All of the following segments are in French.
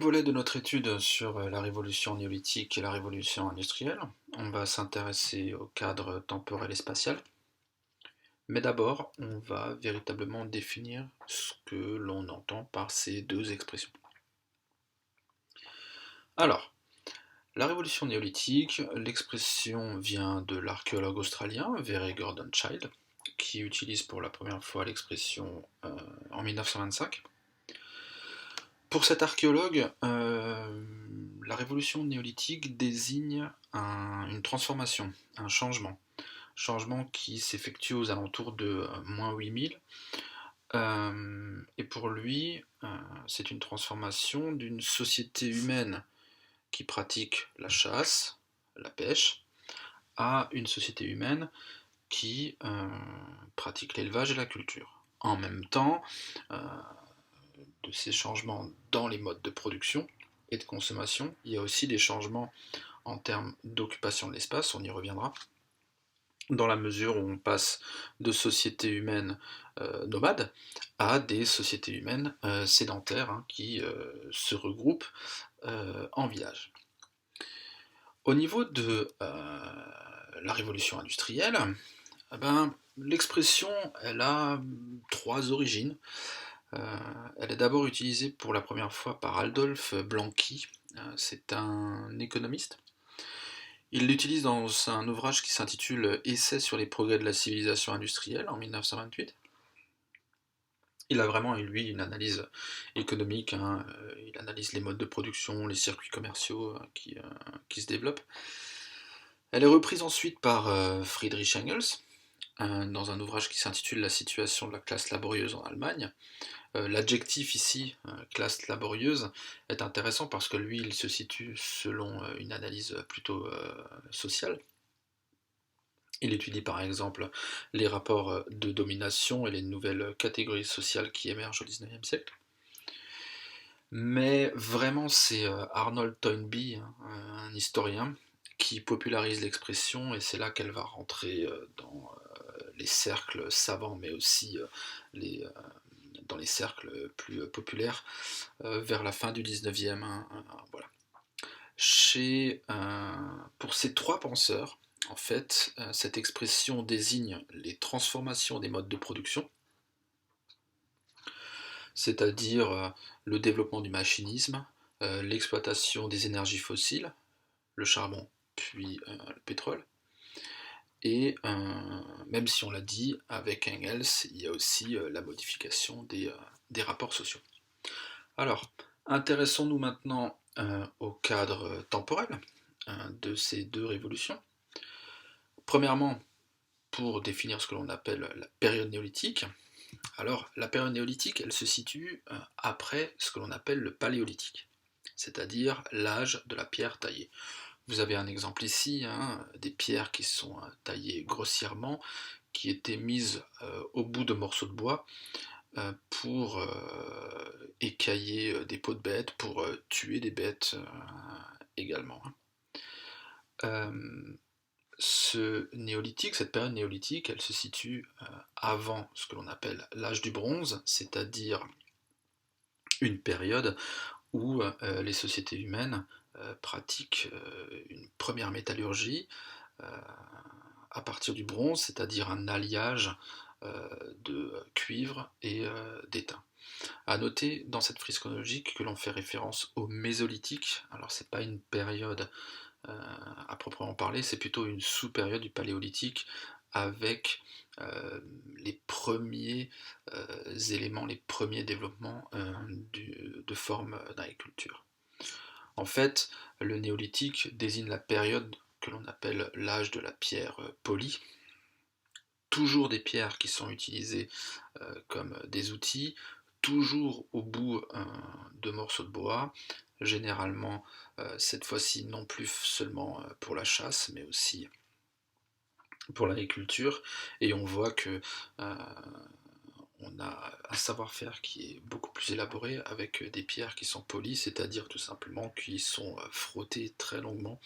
volet de notre étude sur la révolution néolithique et la révolution industrielle, on va s'intéresser au cadre temporel et spatial. Mais d'abord, on va véritablement définir ce que l'on entend par ces deux expressions. Alors, la révolution néolithique, l'expression vient de l'archéologue australien Very Gordon Childe, qui utilise pour la première fois l'expression en 1925. Pour cet archéologue, la révolution néolithique désigne une transformation, un changement qui s'effectue aux alentours de moins 8000. Et pour lui, c'est une transformation d'une société humaine qui pratique la chasse, la pêche, à une société humaine qui pratique l'élevage et la culture. En même temps, de ces changements dans les modes de production et de consommation, il y a aussi des changements en termes d'occupation de l'espace, on y reviendra, dans la mesure où on passe de sociétés humaines nomades à des sociétés humaines sédentaires qui se regroupent en village. Au niveau de la révolution industrielle, l'expression elle a trois origines. Elle est d'abord utilisée pour la première fois par Adolphe Blanqui, c'est un économiste. Il l'utilise dans un ouvrage qui s'intitule Essai sur les progrès de la civilisation industrielle en 1928. Il a vraiment, lui, une analyse économique, il analyse les modes de production, les circuits commerciaux qui se développent. Elle est reprise ensuite par Friedrich Engels, dans un ouvrage qui s'intitule La situation de la classe laborieuse en Allemagne. L'adjectif ici, classe laborieuse, est intéressant parce que lui, il se situe selon une analyse plutôt sociale. Il étudie par exemple les rapports de domination et les nouvelles catégories sociales qui émergent au XIXe siècle. Mais vraiment, c'est Arnold Toynbee, un historien, qui popularise l'expression, et c'est là qu'elle va rentrer dans les cercles savants, mais aussi dans les cercles plus populaires vers la fin du 19e. Voilà. Pour ces trois penseurs, en fait, cette expression désigne les transformations des modes de production, c'est-à-dire le développement du machinisme, l'exploitation des énergies fossiles, le charbon puis le pétrole, et même si on l'a dit, avec Engels, il y a aussi la modification des rapports sociaux. Alors, intéressons-nous maintenant au cadre temporel de ces deux révolutions. Premièrement, pour définir ce que l'on appelle la période néolithique. Alors, la période néolithique, elle se situe après ce que l'on appelle le paléolithique, c'est-à-dire l'âge de la pierre taillée. Vous avez un exemple ici, des pierres qui sont taillées grossièrement, qui étaient mises au bout de morceaux de bois pour écailler des peaux de bêtes, pour tuer des bêtes également. Ce néolithique, cette période néolithique, elle se situe avant ce que l'on appelle l'âge du bronze, c'est-à-dire une période où les sociétés humaines pratiquent une première métallurgie à partir du bronze, c'est-à-dire un alliage de cuivre et d'étain. À noter dans cette frise chronologique que l'on fait référence au mésolithique. Alors c'est pas une période à proprement parler, c'est plutôt une sous-période du paléolithique avec les premiers éléments, les premiers développements de formes d'agriculture. En fait, le néolithique désigne la période que l'on appelle l'âge de la pierre polie. Toujours des pierres qui sont utilisées comme des outils, toujours au bout de morceaux de bois, généralement cette fois-ci non plus seulement pour la chasse, mais aussi pour l'agriculture, et on voit que on a un savoir-faire qui est beaucoup plus élaboré avec des pierres qui sont polies, c'est-à-dire tout simplement qui sont frottées très longuement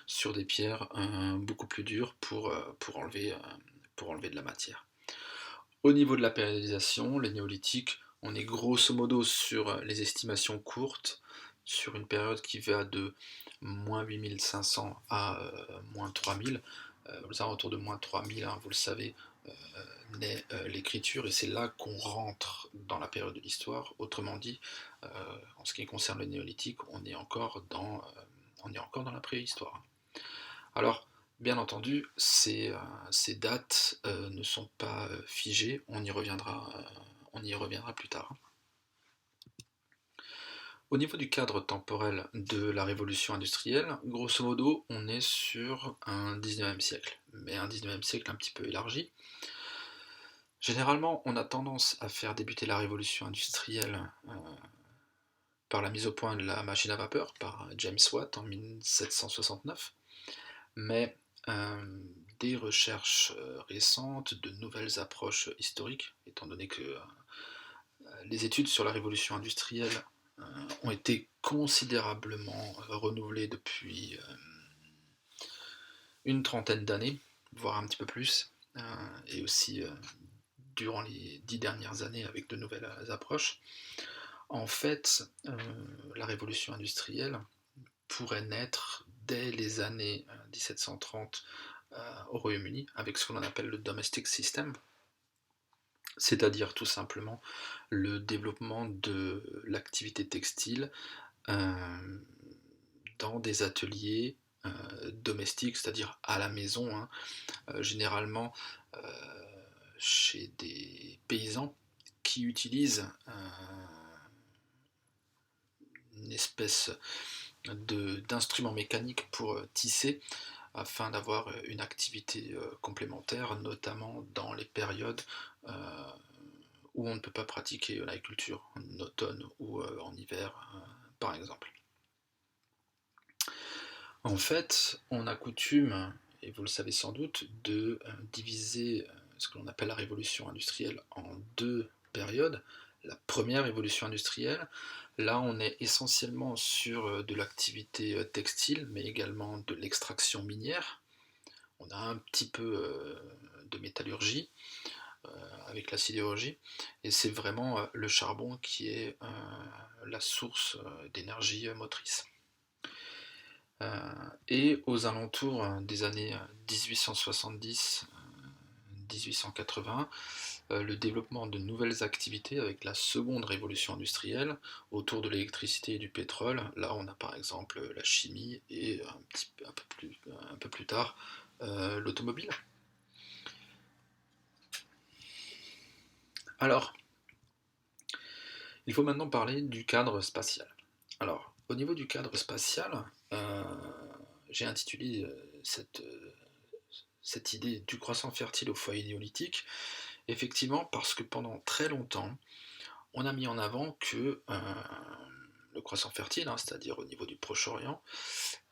sur des pierres beaucoup plus dures pour enlever de la matière. Au niveau de la périodisation, les néolithiques, on est grosso modo sur les estimations courtes, sur une période qui va de moins 8500 à moins 3000, aux alentours de moins 3000, hein, vous le savez, naît l'écriture, et c'est là qu'on rentre dans la période de l'histoire. Autrement dit, en ce qui concerne le néolithique, on est encore dans la préhistoire. Alors, bien entendu, ces dates ne sont pas figées, on y reviendra plus tard. Au niveau du cadre temporel de la révolution industrielle, grosso modo, on est sur un 19e siècle, mais un 19e siècle un petit peu élargi. Généralement, on a tendance à faire débuter la révolution industrielle par la mise au point de la machine à vapeur, par James Watt en 1769, mais des recherches récentes, de nouvelles approches historiques, étant donné que les études sur la révolution industrielle ont été considérablement renouvelées depuis une trentaine d'années, voire un petit peu plus, et aussi durant les 10 dernières années avec de nouvelles approches. En fait, la révolution industrielle pourrait naître dès les années 1730 au Royaume-Uni avec ce qu'on appelle le domestic system, c'est-à-dire tout simplement le développement de l'activité textile dans des ateliers domestiques, c'est-à-dire à la maison, hein, généralement chez des paysans qui utilisent une espèce d'instrument mécanique pour tisser afin d'avoir une activité complémentaire, notamment dans les périodes où on ne peut pas pratiquer l'agriculture, en automne ou en hiver, par exemple. En fait, on a coutume, et vous le savez sans doute, de diviser ce que l'on appelle la révolution industrielle en deux périodes. La première révolution industrielle, là on est essentiellement sur de l'activité textile, mais également de l'extraction minière. On a un petit peu de métallurgie avec la sidérurgie, et c'est vraiment le charbon qui est la source d'énergie motrice. Et aux alentours des années 1870-1880, le développement de nouvelles activités avec la seconde révolution industrielle autour de l'électricité et du pétrole. Là, on a par exemple la chimie et un peu plus tard l'automobile. Alors, il faut maintenant parler du cadre spatial. Alors, au niveau du cadre spatial, j'ai intitulé cette idée du croissant fertile au foyer néolithique, effectivement parce que pendant très longtemps, on a mis en avant que le croissant fertile, hein, c'est-à-dire au niveau du Proche-Orient,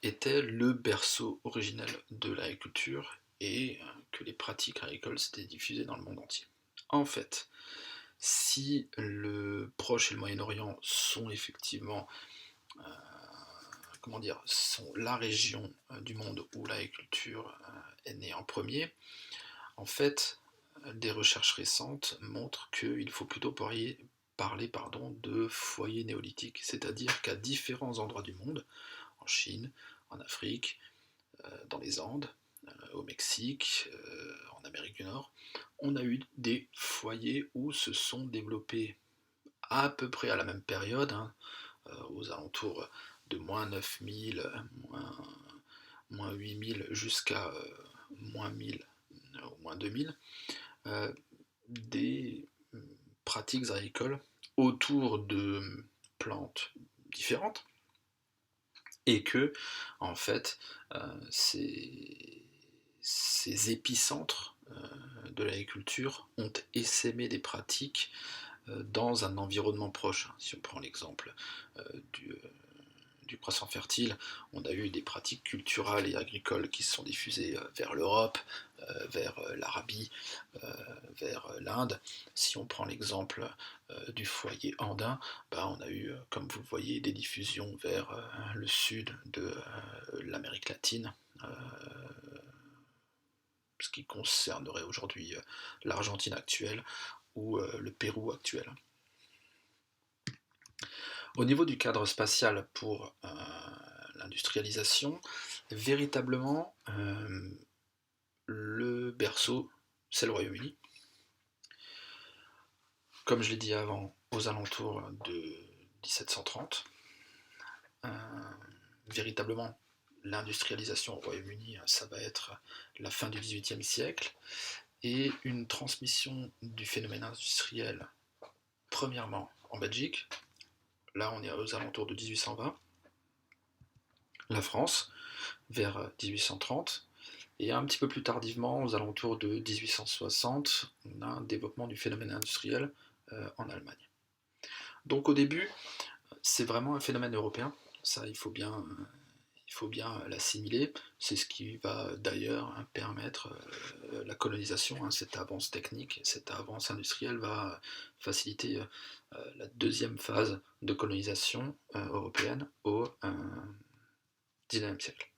était le berceau originel de l'agriculture et que les pratiques agricoles s'étaient diffusées dans le monde entier. En fait, si le Proche et le Moyen-Orient sont effectivement sont la région du monde où l'agriculture est née en premier, en fait, des recherches récentes montrent qu'il faut plutôt parler de foyers néolithiques, c'est-à-dire qu'à différents endroits du monde, en Chine, en Afrique, dans les Andes, au Mexique, en Amérique du Nord, on a eu des foyers où se sont développés à peu près à la même période, hein, aux alentours de moins 9000, moins 8000 jusqu'à moins 1000 ou moins 2000, des pratiques agricoles autour de plantes différentes, et que en fait ces épicentres de l'agriculture ont essaimé des pratiques dans un environnement proche. Si on prend l'exemple du croissant fertile, on a eu des pratiques culturelles et agricoles qui se sont diffusées vers l'Europe, vers l'Arabie, vers l'Inde. Si on prend l'exemple du foyer andin, on a eu, comme vous le voyez, des diffusions vers le sud de l'Amérique latine, ce qui concernerait aujourd'hui l'Argentine actuelle ou le Pérou actuel. Au niveau du cadre spatial pour l'industrialisation, véritablement, le berceau, c'est le Royaume-Uni. Comme je l'ai dit avant, aux alentours de 1730, euh, véritablement, l'industrialisation au Royaume-Uni, ça va être la fin du XVIIIe siècle, et une transmission du phénomène industriel, premièrement en Belgique, là on est aux alentours de 1820, la France, vers 1830, et un petit peu plus tardivement, aux alentours de 1860, on a un développement du phénomène industriel en Allemagne. Donc au début, c'est vraiment un phénomène européen, ça il faut bien l'assimiler, c'est ce qui va d'ailleurs permettre la colonisation, hein, cette avance technique, cette avance industrielle va faciliter la deuxième phase de colonisation européenne au XIXe siècle.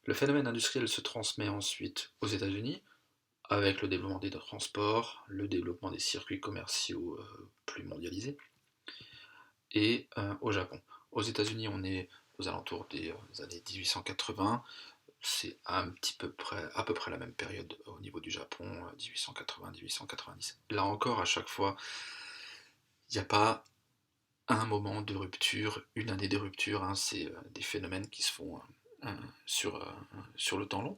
Le phénomène industriel se transmet ensuite aux États-Unis, avec le développement des transports, le développement des circuits commerciaux plus mondialisés, et au Japon. Aux États-Unis, on est aux alentours des années 1880, c'est à peu près la même période au niveau du Japon, 1880-1890. Là encore, à chaque fois, il n'y a pas un moment de rupture, une année de rupture, hein, c'est des phénomènes qui se font sur le temps long.